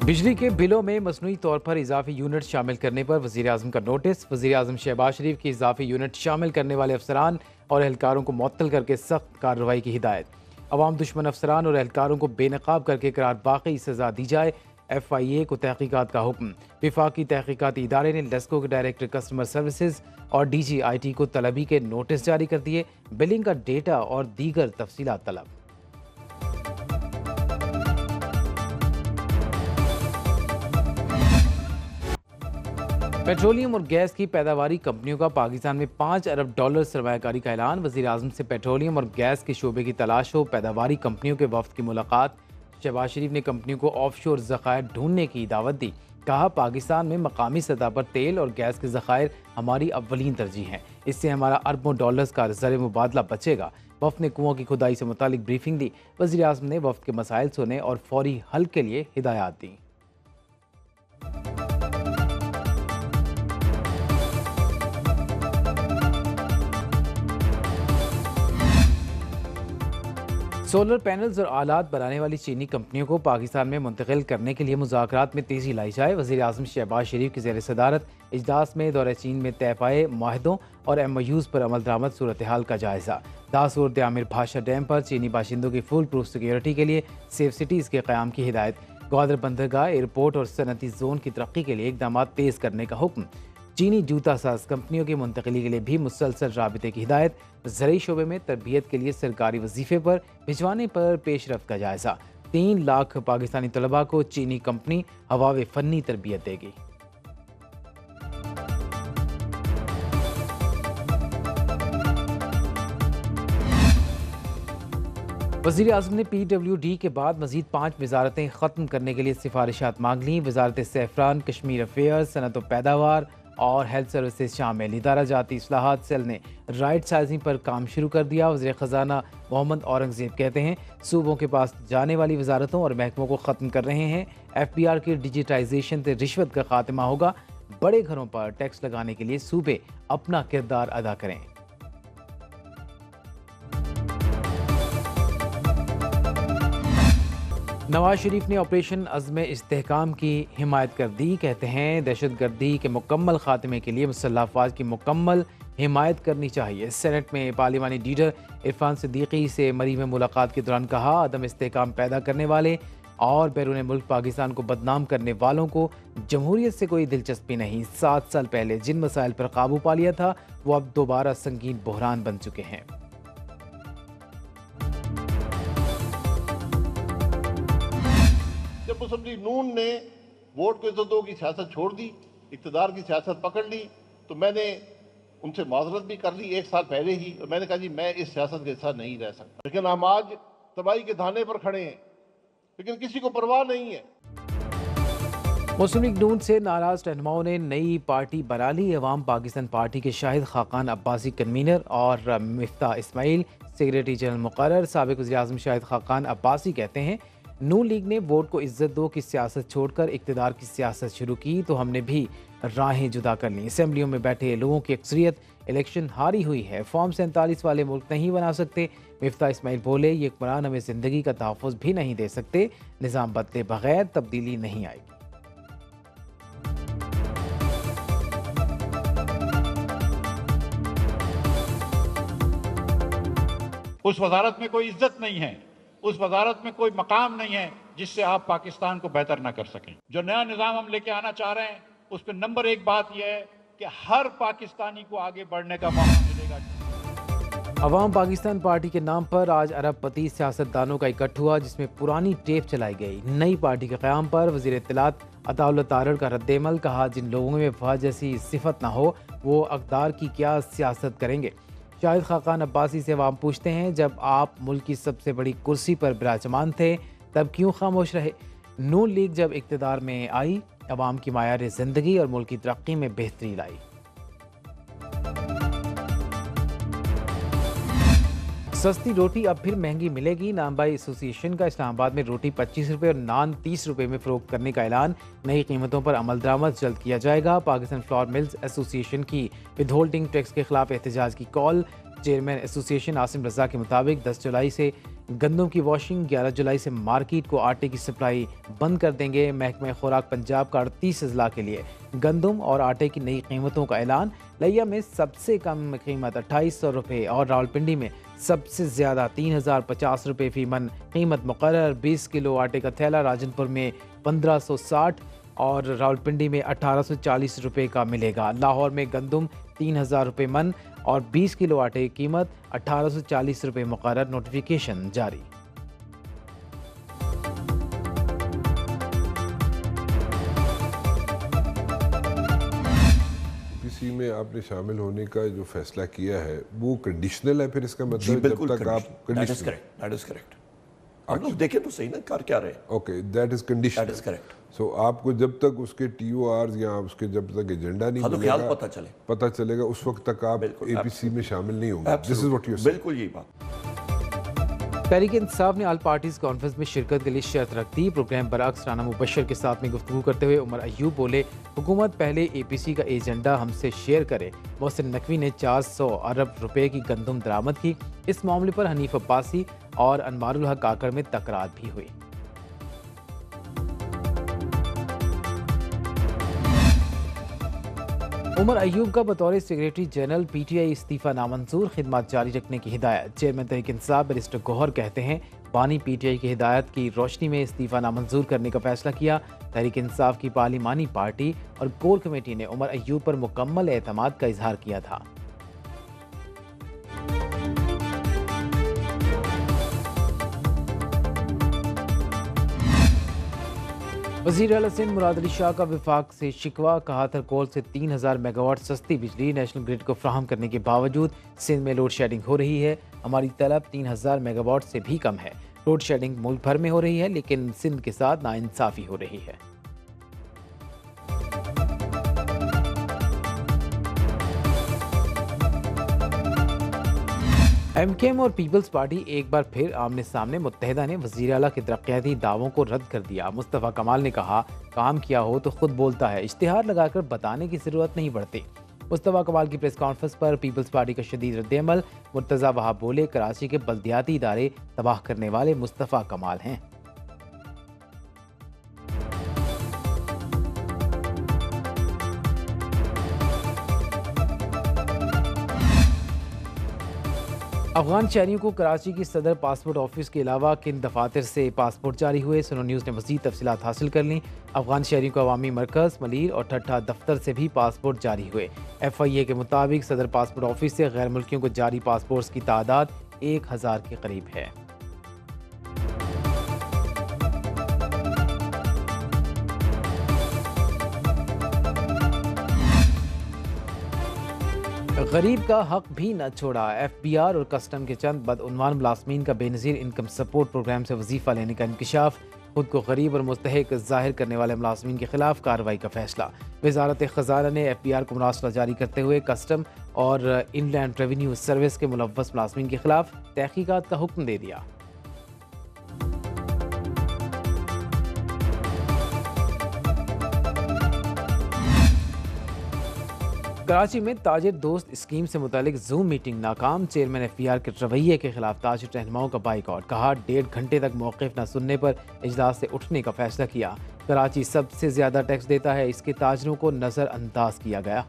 बिजली के बिलों में मसनूई तौर पर इजाफी यूनिट शामिल करने पर वज़ीर-ए-आज़म का नोटिस। वज़ीर-ए-आज़म शहबाज शरीफ की इजाफी यूनिट शामिल करने वाले अफसरान और एहलकारों को मुअत्तल करके सख्त कार्रवाई की हिदायत। अवाम दुश्मन अफसरान और एहलकारों को बेनकाब करके करार बाकी सजा दी जाए। FIA को तहकीकात का हुक्म। विफाकी तहकीकाती इदारे ने लेस्को के डायरेक्टर कस्टमर सर्विसेज और DG IT को तलबी के नोटिस जारी कर दिए। बिलिंग का डेटा और दीगर तफसीलात तलब। पेट्रोलियम और गैस की पैदावारी कंपनियों का पाकिस्तान में $5 अरब सरमायाकारी का ऐलान। वज़ीर-ए-आज़म से पेट्रोलियम और गैस के शोबे की तलाश हो। पैदावारी कंपनियों के वफ्द की मुलाकात। शहबाज शरीफ ने कंपनियों को ऑफशोर ज़खायर ढूंढने की दावत दी। कहा, पाकिस्तान में मकामी सतह पर तेल और गैस के ज़खायर हमारी अव्वलीन तरजीह हैं। इससे हमारा अरबों डॉलर्स का ज़र मुबादला बचेगा। वफ्द ने कुओं की खुदाई से मुतालिक ब्रीफिंग दी। वज़ीर-ए-आज़म ने वफ्द के मसाइल सुने और फौरी हल के लिए हिदायत दी। सोलर पैनल्स और आलात बनाने वाली चीनी कंपनियों को पाकिस्तान में मुंतकिल करने के लिए मुज़ाकरात में तेज़ी लाई जाए। वज़ीर-ए-आज़म शहबाज शरीफ की ज़ेर सदारत इजलास में दौरे चीन में तय पाए माहदों और MOUs पर अमल दरामद सूरत हाल का जायज़ा। दासूर द्यामिर भाषा डैम पर चीनी बाशिंदों की फुल प्रूफ सिक्योरिटी के लिए सेफ सिटीज़ के क़याम की हिदायत। ग्वादर बंदरगाह, एयरपोर्ट और सनती जोन की तरक्की के लिए इक़दाम तेज़ करने का हुक्म। चीनी जूता साज कंपनियों की मुंतकली के लिए भी मुसलसल राबिते की हिदायत। ज़रूरी शोबे में तरबियत के लिए सरकारी वजीफे पर भिजवाने पर पेशरफ्त का जायजा। 3 लाख पाकिस्तानी तलबा को चीनी कंपनी हवावे फ़न्नी तरबियत देगी। वज़ीर-ए-आज़म ने PWD के बाद मजीद 5 वजारतें ख़त्म करने के लिए सिफारिशात मांग ली। वजारत सैफरान, कश्मीर अफेयर्स, सनत व पैदावार और हेल्थ सर्विसेज शामिल। इदारा जाती इस्लाहात सेल ने राइट साइजिंग पर काम शुरू कर दिया। वज़ीर ख़जाना मोहम्मद औरंगज़ेब कहते हैं, सूबों के पास जाने वाली वजारतों और महकमों को ख़त्म कर रहे हैं। FBR की डिजिटाइजेशन से रिश्वत का खात्मा होगा। बड़े घरों पर टैक्स लगाने के लिए सूबे अपना किरदार अदा करें। नवाज शरीफ ने ऑपरेशन अज़्म इस्तेहकाम की हिमायत कर दी। कहते हैं, दहशत गर्दी के मुकम्मल खात्मे के लिए मुसल्लह अफ़वाज की मुकम्मल हिमायत करनी चाहिए। सेनेट में पार्लिमानी लीडर इरफान सिद्दीकी से मरी में मुलाकात के दौरान कहा, अदम इस्तेहकाम पैदा करने वाले और बैरून मुल्क पाकिस्तान को बदनाम करने वालों को जमहूरियत से कोई दिलचस्पी नहीं। 7 साल पहले जिन मसाइल पर काबू पा लिया था वो अब दोबारा संगीन बहरान बन चुके हैं। जब मुस्लिम लीग नून ने वोट को इज्जत दो की सियासत छोड़ दी, इक़्तिदार की सियासत पकड़ ली, तो मैंने उनसे माजरत भी कर ली 1 साल पहले ही, और मैंने कहा जी मैं इस सियासत के साथ नहीं रह सकता। लेकिन हम आज तबाही के धाने पर खड़े हैं, लेकिन किसी को परवाह नहीं है। मुस्लिम लीग नून से नाराज रहनुमाओं ने नई पार्टी बना ली। अवाम पाकिस्तान पार्टी के शाहिद खाकान अब्बासी कन्वीनर और मिफ्ता इस्माइल सेक्रेटरी जनरल मुकर्रर। साबिक वज़ीर-ए-आज़म शाहिद खाकान अब्बासी कहते हैं, नून लीग ने वोट को इज्जत दो की सियासत छोड़कर इक़्तिदार की सियासत शुरू की तो हमने भी राहें जुदा कर ली। असम्बलियों में बैठे लोगों की अक्सरियत इलेक्शन हारी हुई है। फॉर्म 47 वाले मुल्क नहीं बना सकते। मिफ्ता इस्माइल बोले, ये हुक्मरान हमें ज़िंदगी का तहफ़्फ़ुज़ भी नहीं दे सकते। निज़ाम बदले बगैर तब्दीली नहीं आएगी। उस वजारत में कोई इज्जत नहीं है, उस वजारत में कोई मकाम नहीं है जिससे आप पाकिस्तान को बेहतर ना कर सकें। जो नया निज़ाम हम लेके आना चाह रहे हैं उस पर नंबर 1 बात यह है कि हर पाकिस्तानी को आगे बढ़ने का मौका मिलेगा। अवाम पाकिस्तान पार्टी के नाम पर आज अरबपति सियासतदानों का इकट्ठ हुआ, जिसमें पुरानी टेप चलाई गई। नई पार्टी के क़याम पर वज़ीर इत्तलात अताउल्लाह तारड़ का रद्देमल। कहा, जिन लोगों में वफा जैसी सिफत ना हो वो अक़दार की क्या सियासत करेंगे। शाहिद खाकान अब्बासी से अवाम पूछते हैं, जब आप मुल्क की सबसे बड़ी कुर्सी पर विराजमान थे तब क्यों खामोश रहे। नून लीग जब इक़्तिदार में आई अवाम की मायार ज़िंदगी और मुल्क की तरक्की में बेहतरी लाई। सस्ती रोटी अब फिर महंगी मिलेगी। नानबाई एसोसिएशन का इस्लामाबाद में रोटी 25 रुपये और नान 30 रुपये में फ़रोख्त करने का ऐलान। नई कीमतों पर अमल दरामद जल्द किया जाएगा। पाकिस्तान फ्लोर मिल्स एसोसिएशन की विद होल्डिंग टैक्स के खिलाफ एहतजाज की कॉल। चेयरमैन एसोसिएशन आसिम रजा के मुताबिक 10 जुलाई से गंदम की वॉशिंग 11 जुलाई से मार्केट को आटे की सप्लाई बंद कर देंगे। महकमा खुराक पंजाब का 38 अजला के लिए गंदम और आटे की नई कीमतों का ऐलान। लिया में सबसे कम कीमत 2800 रुपये और रावलपिंडी में सबसे ज़्यादा 3050 रुपये फी मन कीमत मुकर्रर। 20 किलो आटे का थैला राजनपुर में 1560 और रावलपिंडी में 1840 रुपये का मिलेगा। लाहौर में गंदम 3000 रुपये मन और 20 किलो आटे की कीमत 1840 रुपये मुकर्रर। नोटिफिकेशन जारी। पीसी में आपने शामिल होने का जो फैसला किया है वो कंडीशनल है, फिर इसका मतलब जब तक आप कंडीशनल। That is correct. आप लोग देखें तो सही ना कर क्या रहे हैं। Okay, that is conditional. That is correct. So आपको जब तक उसके टीओआर या उसके जब तक एजेंडा नहीं मिलेगा, पता चलेगा उस वक्त तक आप एपीसी में शामिल नहीं होंगे। दिस इज व्हाट यू से। बिल्कुल यही बात। तहरीक इंसाफ ने ऑल पार्टीज कॉन्फ्रेंस में शिरकत के लिए शर्त रख दी। प्रोग्राम बरअक्स राना मुबशर के साथ में गुफ्तगू करते हुए उमर अयूब बोले, हुकूमत पहले एपीसी का एजेंडा हमसे शेयर करे। मोहसिन नकवी ने 400 अरब रुपए की गंदम दरामद की। इस मामले पर हनीफ अब्बासी और अनवारुल हक काकड़ में तकरार भी हुई। उमर अयूब का बतौर सेक्रेटरी जनरल पीटीआई इस्तीफा नामंजूर, खिदमत जारी रखने की हिदायत। चेयरमैन तहरीक इंसाफ बैरिस्टर गौहर कहते हैं, बानी पीटीआई की हिदायत की रोशनी में इस्तीफा नामंजूर करने का फैसला किया। तहरीक इंसाफ की पार्लिमानी पार्टी और कोर कमेटी ने उमर अयूब पर मुकम्मल एतमाद का इजहार किया था। वज़ीर आला सिंध मुराद अली शाह का विफाक से शिकवा। कहा था कोल से 3000 मेगावाट सस्ती बिजली नेशनल ग्रिड को फ्राहम करने के बावजूद सिंध में लोड शेडिंग हो रही है। हमारी तलब 3000 मेगावाट से भी कम है। लोड शेडिंग मुल्क भर में हो रही है, लेकिन सिंध के साथ नाइंसाफ़ी हो रही है। एमकेएम और पीपल्स पार्टी एक बार फिर आमने सामने। मुत्तहिदा ने वज़ीर आला के तरक्याती दावों को रद्द कर दिया। मुस्तफ़ा कमाल ने कहा, काम किया हो तो खुद बोलता है, इश्तिहार लगाकर बताने की ज़रूरत नहीं पड़ती। मुस्तफ़ा कमाल की प्रेस कॉन्फ्रेंस पर पीपल्स पार्टी का शदीद रद्द-ए-अमल। मुर्तज़ा वहाब बोले, कराची के बल्दियाती इदारे तबाह करने वाले मुस्तफ़ा कमाल हैं। अफगान शहरियों को कराची की सदर पासपोर्ट ऑफिस के अलावा किन दफातर से पासपोर्ट जारी हुए। सुनो न्यूज़ ने मज़ीद तफसीलात हासिल कर ली। अफगान शहरियों को अवामी मरकज़, मलीर और ठट्ठा दफ्तर से भी पासपोर्ट जारी हुए। FIA के मुताबिक सदर पासपोर्ट ऑफिस से गैर मुल्कियों को जारी पासपोर्ट्स की तादाद 1000 के करीब है। गरीब का हक भी न छोड़ा। FBR और कस्टम के चंद बदउनवान मुलाजमीन का बेनज़ीर इनकम सपोर्ट प्रोग्राम से वजीफ़ा लेने का इंकशाफ। खुद को गरीब और मुस्तहिक ज़ाहिर करने वाले मुलाजमीन के खिलाफ कार्रवाई का फैसला। वजारत ख़ज़ाना ने FBR को मुरासला जारी करते हुए कस्टम और इनलैंड रेवेन्यू सर्विस के मुलव्वस मुलाजमीन के खिलाफ तहकीकात का हुक्म दे दिया। कराची में ताजिर दोस्त स्कीम से मुतालिक जूम मीटिंग नाकाम। चेयरमैन FBR के रवैये के खिलाफ ताजिर रहनुमाओं का बाइकआउट। कहा, 1.5 घंटे तक मौक़िफ़ न सुनने पर इजलास से उठने का फैसला किया। कराची सबसे ज़्यादा टैक्स देता है, इसके ताजरों को नज़रअंदाज किया गया।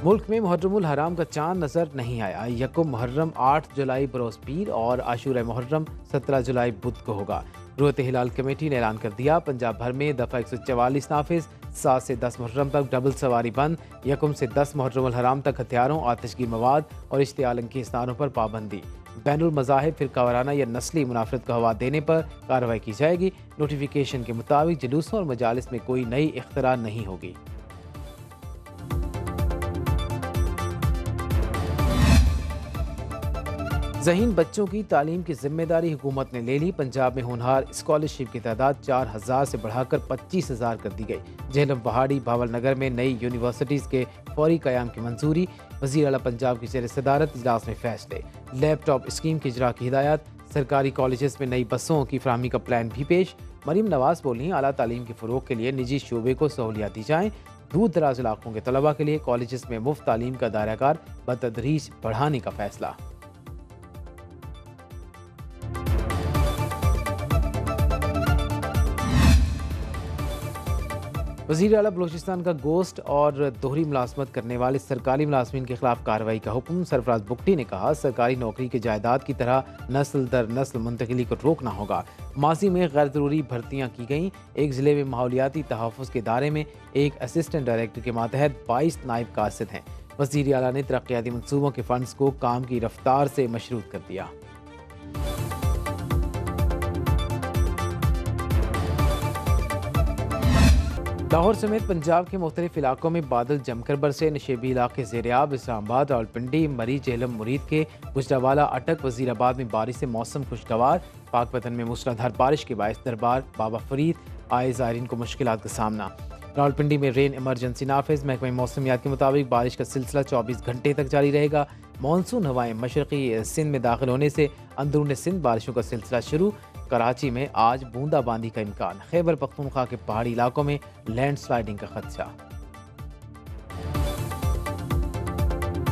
मुल्क में मुहर्रमुल हराम का चांद नजर नहीं आया। यकुम मुहर्रम 8 जुलाई बरोज़ पीर और आशूरा मुहर्रम 17 जुलाई बुध को होगा। रूयत हिलाल कमेटी ने ऐलान कर दिया, पंजाब भर में दफ़ा 144 नाफिज। 7 से 10 मुहर्रम तक डबल सवारी बंद। यकुम से 10 मुहर्रमुल हराम तक हथियारों, आतिशगी मवाद और इश्तियाल के स्थानों पर पाबंदी। बैनुल मज़ाहिब फिरका वाराना या नस्ली मुनाफरत का हवा देने पर कार्रवाई की जाएगी। नोटिफिकेशन के मुताबिक जुलूसों और मजालिस में कोई नई इख्तरा नहीं होगी। ज़हीन बच्चों की तालीम की जिम्मेदारी हुकूमत ने ले ली। पंजाब में होनहार स्कॉलरशिप की तादाद 4000 से बढ़ाकर 25000 कर दी गई। झेलम पहाड़ी भावल नगर में नई यूनिवर्सिटीज़ के फौरी क़याम की मंजूरी। वज़ीर आला पंजाब की ज़ेर सदारत इजलास में फैसले। लैपटॉप स्कीम की इजरा की हिदायत। सरकारी कॉलेजेस में नई बसों की फराहमी का प्लान भी पेश। मरीम नवाज बोली, आला तालीम के फ़रोग़ के लिए निजी शोबे को सहूलियात दी जाएँ। दूर दराज इलाकों के तलबा के लिए कॉलेजेस में मुफ्त तालीम का दायराकार बतदरीज बढ़ाने का फैसला। वज़ीर आला बलूचिस्तान का गोश्त और दोहरी मुलाजमत करने वाले सरकारी मुलाजमीन के खिलाफ कार्रवाई का हुक्म। सरफराज बुगटी ने कहा, सरकारी नौकरी के जायदाद की तरह नस्ल दर नस्ल मुंतकिली को रोकना होगा। माजी में गैर ज़रूरी भर्तियाँ की गईं। एक ज़िले में माहौलियाती तहफ़्फ़ुज़ के दायरे में एक असिस्टेंट डायरेक्टर के मातहत 22 नायब कासिद हैं। वज़ीर आला ने तरक्याती मनसूबों के फ़ंड्स को काम की रफ्तार से मशरूत कर दिया। लाहौर समेत पंजाब के मुख्तलिफ इलाकों में बादल जमकर बरसे। नशेबी इलाके ज़ेरियाब, इस्लामाबाद, रावलपिंडी, मरी, जेहलम, मुरीद के गुजरावाला, अटक, वज़ीराबाद में बारिश से मौसम खुशगवार। पाकपतन में मूसलाधार बारिश के बायस दरबार बाबा फरीद आए ज़ायरीन को मुश्किलात का सामना। रावलपिंडी में रेन इमरजेंसी नाफिज। महकमा मौसमियात के मुताबिक बारिश का सिलसिला 24 घंटे तक जारी रहेगा। मानसून हवाएं मशरक़ी सिंध में दाखिल होने से अंदरून सिंध बारिशों का सिलसिला शुरू। कराची में आज बूंदाबांदी का इम्कान। खैबर पख्तूनख्वा के पहाड़ी इलाकों में लैंडस्लाइडिंग का खदशा।